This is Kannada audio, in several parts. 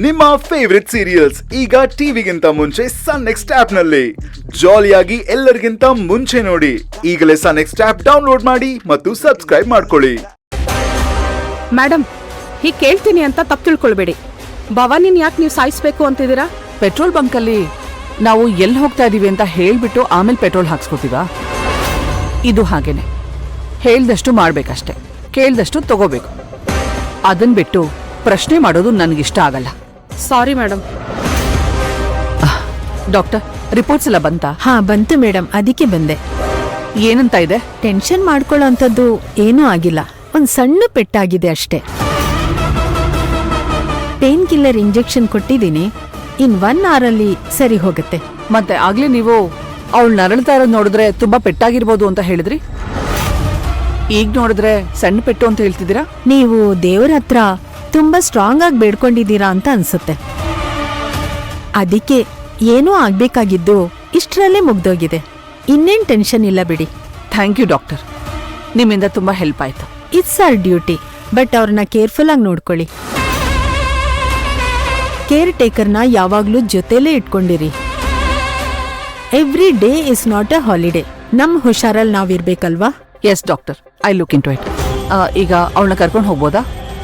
ನಿಮ್ಮ ಫೇವರಿಟ್ ಸೀರಿಯಲ್ಸ್ ಈಗ ಟಿವಿಗಿಂತ ಮುಂಚೆ ಸನ್ ನೆಕ್ಸ್ಟ್ ಆಪ್ ನಲ್ಲಿ ಜಾಲಿಯಾಗಿ ಎಲ್ಲರಿಗಿಂತ ಮುಂಚೆ ನೋಡಿ. ಈಗಲೇ ಸನ್ ನೆಕ್ಸ್ಟ್ ಆಪ್ ಡೌನ್ಲೋಡ್ ಮಾಡಿ ಮತ್ತು ಸಬ್ಸ್ಕ್ರೈಬ್ ಮಾಡ್ಕೊಳ್ಳಿ. ಮೇಡಮ್, ಹೀಗೆ ಕೇಳ್ತೀನಿ ಅಂತ ತಪ್ಪು ತಿಳ್ಕೊಳ್ಬೇಡಿ. ಭವಾನಿನ್ ಯಾಕೆ ನೀವು ಸಾಯಿಸ್ಬೇಕು ಅಂತಿದ್ದೀರಾ? ಪೆಟ್ರೋಲ್ ಬಂಕಲ್ಲಿ ನಾವು ಎಲ್ಲಿ ಹೋಗ್ತಾ ಇದೀವಿ ಅಂತ ಹೇಳ್ಬಿಟ್ಟು ಆಮೇಲೆ ಪೆಟ್ರೋಲ್ ಹಾಕ್ಸ್ಕೊತೀವ? ಇದು ಹಾಗೇನೆ, ಹೇಳ್ದಷ್ಟು ಮಾಡ್ಬೇಕಷ್ಟೆ, ಕೇಳ್ದಷ್ಟು ತಗೋಬೇಕು. ಅದನ್ ಬಿಟ್ಟು ಪ್ರಶ್ನೆ ಮಾಡೋದು ನನಗಿಷ್ಟ ಆಗಲ್ಲ. Sorry madam. ಡಾಕ್ಟರ್, ರಿಪೋರ್ಟ್ಸ್ ಎಲ್ಲ ಬಂತಾ? ಹಾ, ಬಂತು ಮೇಡಮ್, ಅದಕ್ಕೆ ಬಂದೆ. ಏನಂತ ಇದೆ? ಟೆನ್ಷನ್ ಮಾಡ್ಕೊಳ್ಳೋ ಅಂಥದ್ದು ಏನೂ ಆಗಿಲ್ಲ, ಒಂದ್ ಸಣ್ಣ ಪೆಟ್ಟಾಗಿದೆ ಅಷ್ಟೇ. ಪೇನ್ ಕಿಲ್ಲರ್ ಇಂಜೆಕ್ಷನ್ ಕೊಟ್ಟಿದ್ದೀನಿ, ಇನ್ 1 hour ಅಲ್ಲಿ ಸರಿ ಹೋಗುತ್ತೆ. ಮತ್ತೆ ಆಗ್ಲೇ ನೀವು ಅವಳು ನರಳ್ತಾ ಇರೋದು ನೋಡಿದ್ರೆ ತುಂಬಾ ಪೆಟ್ಟಾಗಿರ್ಬೋದು ಅಂತ ಹೇಳಿದ್ರಿ. ಈಗ ನೋಡಿದ್ರೆ ಸಣ್ಣ ಪೆಟ್ಟು ಅಂತ ಹೇಳ್ತಿದ್ದೀರಾ? ನೀವು ದೇವರ ಹತ್ರ ತುಂಬಾ ಸ್ಟ್ರಾಂಗ್ ಆಗಿ ಬೇಡ್ಕೊಂಡಿದ್ದೀರಾ ಅಂತ ಅನ್ಸುತ್ತೆ. ಅದಕ್ಕೆ ಏನೂ ಆಗ್ಬೇಕಾಗಿದ್ದು ಇಷ್ಟರಲ್ಲೇ ಮುಗ್ದೋಗಿದೆ. ಇನ್ನೇನ್ ಟೆನ್ಷನ್ ಇಲ್ಲ ಬಿಡಿ. ಥ್ಯಾಂಕ್ ಯು ಡಾಕ್ಟರ್, ನಿಮ್ಮಿಂದ ತುಂಬಾ ಹೆಲ್ಪ್ ಆಯ್ತು. ಇಟ್ಸ್ ಆರ್ ಡ್ಯೂಟಿ, ಬಟ್ ಅವ್ರನ್ನ ಕೇರ್ಫುಲ್ ಆಗಿ ನೋಡ್ಕೊಳ್ಳಿ. ಕೇರ್ ಟೇಕರ್ನ ಯಾವಾಗ್ಲೂ ಜೊತೆಲೇ ಇಟ್ಕೊಂಡಿರಿ. Every day is not a holiday. ನಮ್ ಹುಷಾರಲ್ಲಿ ನಾವಿರ್ಬೇಕಲ್ವಾ? Yes doctor, I look into it. ಈಗ ಅವಳನ್ನ ಕರ್ಕೊಂಡು ಹೋಗ್ಬೋದಾ?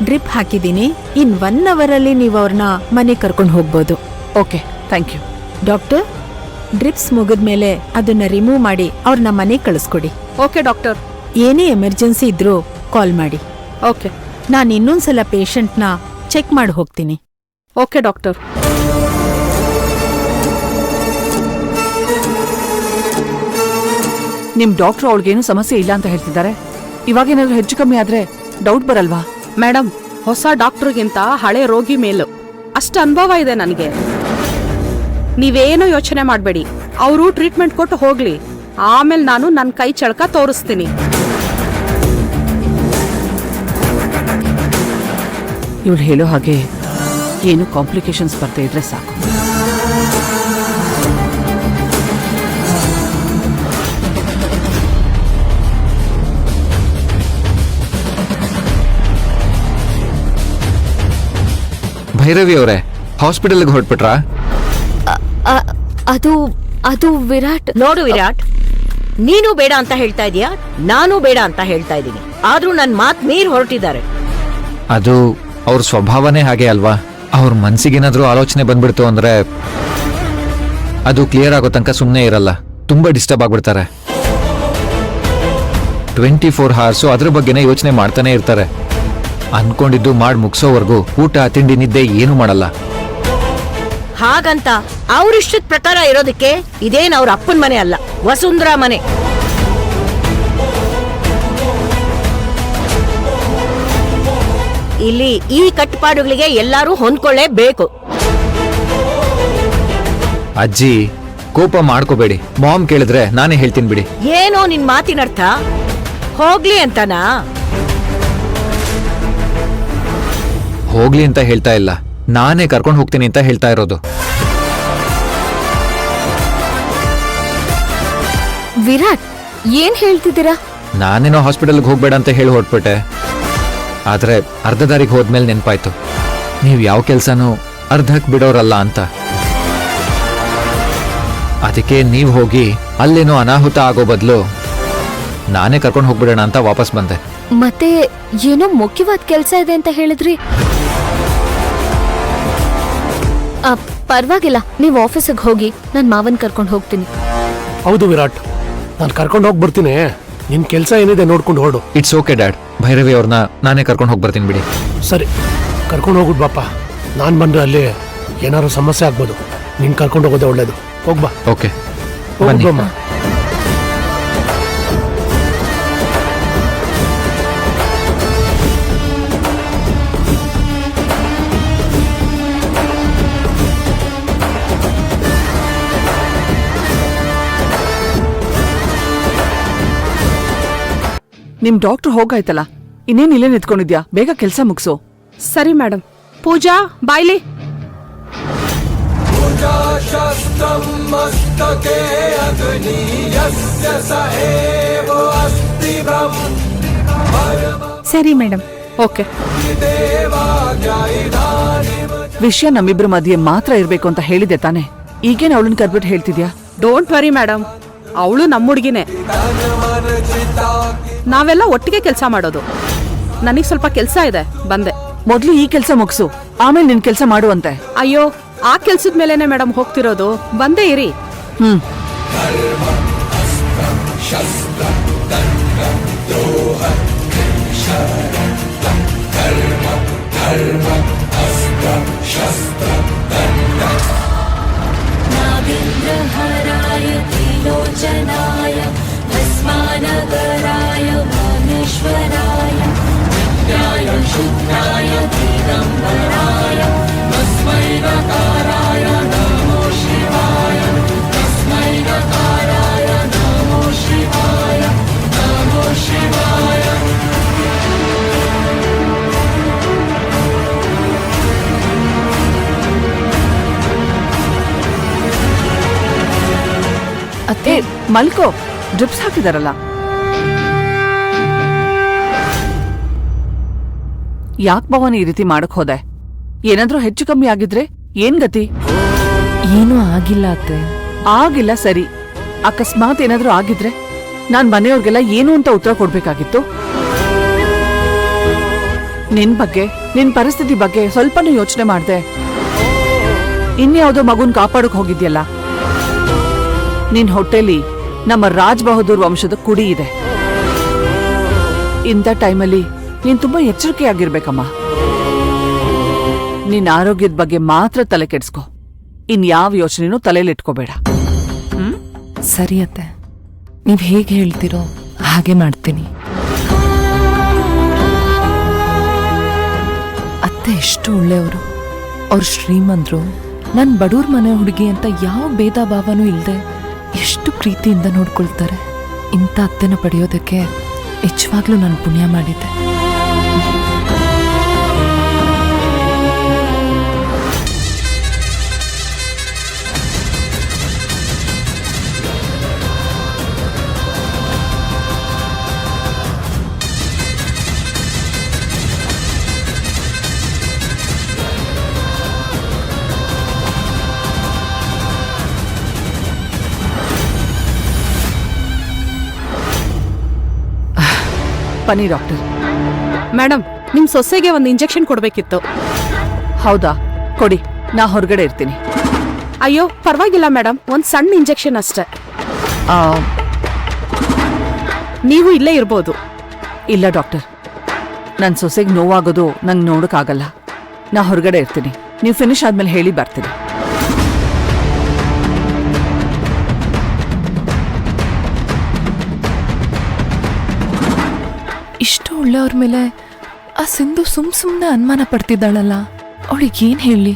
ಡ್ರಿಪ್ ಹಾಕಿದ್ದೀನಿ, ಇನ್ 1 hour ಅಲ್ಲಿ ನೀವು ಅವ್ರನ್ನ ಮನೆ ಕರ್ಕೊಂಡು ಹೋಗ್ಬೋದು. Okay, thank you. Doctor, drips ಮುಗಿದ್ಮೇಲೆ ಅದನ್ನ ರಿಮೂವ್ ಮಾಡಿ ಅವ್ರನ್ನ ಮನೆ ಕಳಿಸ್ಕೊಡಿ. Okay doctor. ಏನೇ ಎಮರ್ಜೆನ್ಸಿ ಇದ್ರೂ ಕಾಲ್ ಮಾಡಿ. ಓಕೆ. ನಾನು ಇನ್ನೊಂದ್ಸಲ ಪೇಷಂಟ್ನ ಚೆಕ್ ಮಾಡಿ ಹೋಗ್ತೀನಿ. Okay doctor. ನಿಮ್ ಡಾಕ್ಟರ್ ಅವಳಿಗೇನು ಸಮಸ್ಯೆ ಇಲ್ಲ ಅಂತ ಹೇಳ್ತಿದ್ದಾರೆ. ಇವಾಗೇನಾದ್ರೂ ಹೆಚ್ಚು ಕಮ್ಮಿ ಆದ್ರೆ ಡೌಟ್ ಬರಲ್ವಾ? ಮೇಡಮ್, ಹೊಸ ಡಾಕ್ಟರ್ಗಿಂತ ಹಳೆ ರೋಗಿ ಮೇಲು. ಅಷ್ಟು ಅನುಭವ ಇದೆ ನನಗೆ. ನೀವೇನೋ ಯೋಚನೆ ಮಾಡಬೇಡಿ, ಅವರು ಟ್ರೀಟ್ಮೆಂಟ್ ಕೊಟ್ಟು ಹೋಗ್ಲಿ, ಆಮೇಲೆ ನಾನು ನನ್ನ ಕೈ ಚಳಕ ತೋರಿಸ್ತೀನಿ. ಇವಳು ಹೇಳೋ ಹಾಗೆ ಏನು ಕಾಂಪ್ಲಿಕೇಶನ್ಸ್ ಬರ್ತಾ ಇದ್ರೆ ಸಾಕು. ಭೈರವಿ ಅವರೇ, ಹಾಸ್ಪಿಟಲ್ಗೆ ಹೊರಟ್ಬಿಟ್ರಾ? ಅದು ವಿರಾಟ್. ನೋಡು ವಿರಾಟ್, ನೀನು ಬೇಡ ಅಂತ ಹೇಳ್ತಾ ಇದೀಯಾ, ನಾನು ಬೇಡ ಅಂತ ಹೇಳ್ತಾ ಇದ್ದೀನಿ. ಆದ್ರೂ ನನ್ ಮಾತ್ ಮೀರ್ ಹೊರಟಿದ್ದಾರೆ. ಅದು ಅವ್ರ ಸ್ವಭಾವನೇ ಹಾಗೆ ಅಲ್ವಾ? ಅವ್ರ ಮನ್ಸಿಗೇನಾದ್ರೂ ಆಲೋಚನೆ ಬಂದ್ಬಿಡ್ತು ಅಂದ್ರೆ ಅದು ಕ್ಲಿಯರ್ ಆಗೋ ತನಕ ಸುಮ್ಮನೆ ಇರಲ್ಲ, ತುಂಬಾ ಡಿಸ್ಟರ್ಬ್ ಆಗ್ಬಿಡ್ತಾರೆ. 24 hours ಅದ್ರ ಬಗ್ಗೆನೇ ಯೋಚನೆ ಮಾಡ್ತಾನೆ ಇರ್ತಾರೆ. ಅನ್ಕೊಂಡಿದ್ದು ಮಾಡಿ ಮುಗಿಸೋವರೆಗೂ ಊಟ ತಿಂಡಿ ನಿದ್ದೆ ಏನು ಮಾಡಲ್ಲ. ಹಾಗಂತ ಅವ್ರಿಷ್ಟದ ಪ್ರಕಾರ ಇರೋದಕ್ಕೆ ಇದೇನ್ ಅವ್ರ ಅಪ್ಪನ ಮನೆ ಅಲ್ಲ, ವಸುಂಧರಾ ಮನೆ. ಇಲ್ಲಿ ಈ ಕಟ್ಟುಪಾಡುಗಳಿಗೆ ಎಲ್ಲರೂ ಹೊಂದ್ಕೊಳ್ಳೇಬೇಕು. ಅಜ್ಜಿ, ಕೋಪ ಮಾಡ್ಕೋಬೇಡಿ. ಮಾಮ್ ಕೇಳಿದ್ರೆ ನಾನೇ ಹೇಳ್ತೀನಿ ಬಿಡಿ. ಏನೋ ನಿನ್ ಮಾತಿನರ್ಥ? ಹೋಗ್ಲಿ ಅಂತನಾ? ಹೋಗ್ಲಿ ಅಂತ ಹೇಳ್ತಾ ಇಲ್ಲ, ನಾನೇ ಕರ್ಕೊಂಡು ಹೋಗ್ತೀನಿ ಅಂತ ಹೇಳ್ತಾ ಇರೋದು. ವಿರಾಟ್, ಏನ್ ಹೇಳ್ತಿದ್ದೀರಾ? ನಾನೇನೋ ಹಾಸ್ಪಿಟಲ್ಗೆ ಹೋಗ್ಬೇಡ ಅಂತ ಹೇಳಿ ಹೊರಟ್ಬಿಟ್ಟೆ, ಆದ್ರೆ ಅರ್ಧ ದಾರಿಗೆ ಹೋದ್ಮೇಲೆ ನೆನ್ಪಾಯ್ತು ನೀವ್ ಯಾವ ಕೆಲ್ಸನೂ ಅರ್ಧಕ್ ಬಿಡೋರಲ್ಲ ಅಂತ. ಅದಕ್ಕೆ ನೀವ್ ಹೋಗಿ ಅಲ್ಲೇನೋ ಅನಾಹುತ ಆಗೋ ಬದಲು ನಾನೇ ಕರ್ಕೊಂಡು ಹೋಗ್ಬಿಡೋಣ ಅಂತ ವಾಪಸ್ ಬಂದೆ. ಮತ್ತೆ ಏನೋ ಮುಖ್ಯವಾದ ಕೆಲಸ ಇದೆ ಅಂತ ಹೇಳಿದ್ರಿ. ಪರವಾಗಿಲ್ಲ, ನೀವು ಆಫೀಸಿಗೆ ಹೋಗಿ, ನನ್ನ ಮಾವನ್ ಕರ್ಕೊಂಡು ಹೋಗ್ತೀನಿ. ಹೌದು ವಿರಾಟ್, ನಾನು ಕರ್ಕೊಂಡು ಹೋಗಿ ಬರ್ತೀನಿ. ನಿನ್ ಕೆಲಸ ಏನಿದೆ ನೋಡ್ಕೊಂಡು ಹೊರಡು. ಇಟ್ಸ್ ಓಕೆ ಡ್ಯಾಡ್, ಭೈರವಿ ಅವ್ರನ್ನ ನಾನೇ ಕರ್ಕೊಂಡು ಹೋಗಿ ಬರ್ತೀನಿ ಬಿಡಿ. ಸರಿ, ಕರ್ಕೊಂಡು ಹೋಗ್ಬಿಡ್ ಬಾಪ. ನಾನು ಬಂದ್ರೆ ಅಲ್ಲಿ ಏನಾದ್ರು ಸಮಸ್ಯೆ ಆಗ್ಬೋದು. ನೀನ್ ಕರ್ಕೊಂಡು ಹೋಗೋದೇ ಒಳ್ಳೇದು. ಹೋಗ್ಬಾ. ಓಕೆ, ಹೋಗ್ಬಮ್ಮ. ನಿಮ್ ಡಾಕ್ಟರ್ ಹೋಗಾಯ್ತಲ್ಲ, ಇನ್ನೇನ್ ಇಲ್ಲೇ ನಿಂತ್ಕೊಂಡಿದ್ಯಾ? ಬೇಗ ಕೆಲಸ ಮುಗಿಸು. ಸರಿ ಮೇಡಮ್. ಪೂಜಾ, ಬಾಯ್ಲಿ. ಸರಿ ಮೇಡಮ್. ಓಕೆ. ವಿಷಯ ನಮ್ಮಿಬ್ರ ಮಧ್ಯೆ ಮಾತ್ರ ಇರ್ಬೇಕು ಅಂತ ಹೇಳಿದೆ ತಾನೆ. ಈಗೇನು ಅವಳನ್ನ ಕರ್ಬಿಟ್ಟು ಹೇಳ್ತಿದ್ಯಾ? ಡೋಂಟ್ ವರಿ ಮೇಡಮ್, ಅವಳು ನಮ್ಮ ಹುಡುಗಿನೇ. ನಾವೆಲ್ಲ ಒಟ್ಟಿಗೆ ಕೆಲಸ ಮಾಡೋದು. ನನಗೆ ಸ್ವಲ್ಪ ಕೆಲಸ ಇದೆ, ಬಂದೆ. ಮೊದ್ಲು ಈ ಕೆಲ್ಸ ಮುಗಿಸು, ಆಮೇಲೆ ನಿನ್ ಕೆಲ್ಸ ಮಾಡುವಂತೆ. ಅಯ್ಯೋ, ಆ ಕೆಲ್ಸದ ಮೇಲೇನೆ ಮೇಡಮ್ ಹೋಗ್ತಿರೋದು. ಬಂದೇ ಇರಿ. ಹ್ಮ್. नागेन्द्रहराय त्रिलोचनाय भस्मानगराय महेश्वराय नित्याय शुद्धाय दिगम्बराय तस्मै नकाराय नमो शिवाय तस्मै नकाराय नमो शिवाय नमो शिवाय. ಅತ್ತೆ ಮಲ್ಕೋ, ಡ್ರಿಪ್ಸ್ ಹಾಕಿದಾರಲ್ಲ. ಯಾಕ್ ಭವಾನಿ ಈ ರೀತಿ ಮಾಡಕ್ ಹೋದೆ? ಏನಾದ್ರೂ ಹೆಚ್ಚು ಕಮ್ಮಿ ಆಗಿದ್ರೆ ಏನ್ ಗತಿ? ಏನೂ ಆಗಿಲ್ಲ ಅತ್ತೆ. ಆಗಿಲ್ಲ ಸರಿ, ಅಕಸ್ಮಾತ್ ಏನಾದ್ರೂ ಆಗಿದ್ರೆ ನಾನ್ ಮನೆಯವ್ರಿಗೆಲ್ಲ ಏನು ಅಂತ ಉತ್ತರ ಕೊಡ್ಬೇಕಾಗಿತ್ತು. ನಿನ್ ಬಗ್ಗೆ, ನಿನ್ ಪರಿಸ್ಥಿತಿ ಬಗ್ಗೆ ಸ್ವಲ್ಪನೂ ಯೋಚನೆ ಮಾಡ್ದೆ. ಇನ್ಯಾವುದೋ ಮಗುನ್ ಕಾಪಾಡಕ್ ಹೋಗಿದ್ಯಲ್ಲ. ನಿನ್ ಹೊಟ್ಟೆಲಿ ನಮ್ಮ ರಾಜ್ ಬಹದ್ದೂರ್ ವಂಶದ ಕುಡಿ ಇದೆ. ಇಂಥ ಟೈಮಲ್ಲಿ ನೀನ್ ತುಂಬಾ ಎಚ್ಚರಿಕೆಯಾಗಿರ್ಬೇಕಮ್ಮ. ನಿನ್ ಆರೋಗ್ಯದ ಬಗ್ಗೆ ಮಾತ್ರ ತಲೆ ಕೆಡ್ಸ್ಕೊ, ಇನ್ಯಾವ ಯೋಚನೆನೂ ತಲೆಲಿಟ್ಕೋಬೇಡ. ಸರಿ ಅತ್ತೆ, ನೀವ್ ಹೇಗೆ ಹೇಳ್ತೀರೋ ಹಾಗೆ ಮಾಡ್ತೀನಿ. ಅತ್ತೆ ಎಷ್ಟು ಒಳ್ಳೆಯವರು. ಅವ್ರು ಶ್ರೀಮಂತರು, ನನ್ ಬಡವ್ರ ಮನೆ ಹುಡುಗಿ ಅಂತ ಯಾವ ಭೇದ ಭಾವನೂ ಇಲ್ಲದೆ ಎಷ್ಟು ಪ್ರೀತಿಯಿಂದ ನೋಡ್ಕೊಳ್ತಾರೆ. ಇಂಥ ಅತ್ತೆನ ಪಡೆಯೋದಕ್ಕೆ ನಿಜವಾಗ್ಲೂ ನಾನು ಪುಣ್ಯ ಮಾಡಿದ್ದೆ. ಬನ್ನಿ ಡಾಕ್ಟರ್. ಮೇಡಮ್, ನಿಮ್ ಸೊಸೆಗೆ ಒಂದು ಇಂಜೆಕ್ಷನ್ ಕೊಡ್ಬೇಕಿತ್ತು. ಹೌದಾ, ಕೊಡಿ, ನಾ ಹೊರಗಡೆ ಇರ್ತೀನಿ. ಅಯ್ಯೋ ಪರವಾಗಿಲ್ಲ ಮೇಡಮ್, ಒಂದ್ ಸಣ್ಣ ಇಂಜೆಕ್ಷನ್ ಅಷ್ಟೇ. ನೀವು ಇಲ್ಲೇ ಇರ್ಬೋದು. ಇಲ್ಲ ಡಾಕ್ಟರ್, ನನ್ ಸೊಸೆಗೆ ನೋವಾಗೋದು ನಂಗೆ ನೋಡೋಕ್ಕಾಗಲ್ಲ. ನಾ ಹೊರಗಡೆ ಇರ್ತೀನಿ. ನೀವು ಫಿನಿಶ್ ಆದ್ಮೇಲೆ ಹೇಳಿ ಬರ್ತೀನಿ. ಇಷ್ಟು ಒಳ್ಳೆಯವ್ರ ಮೇಲೆ ಆ ಸಿಂಧು ಸುಮ್ ಸುಮ್ನೆ ಅನುಮಾನ ಪಡ್ತಿದ್ದಾಳಲ್ಲ, ಅವಳಿಗೆ ಏನ್ ಹೇಳಿ?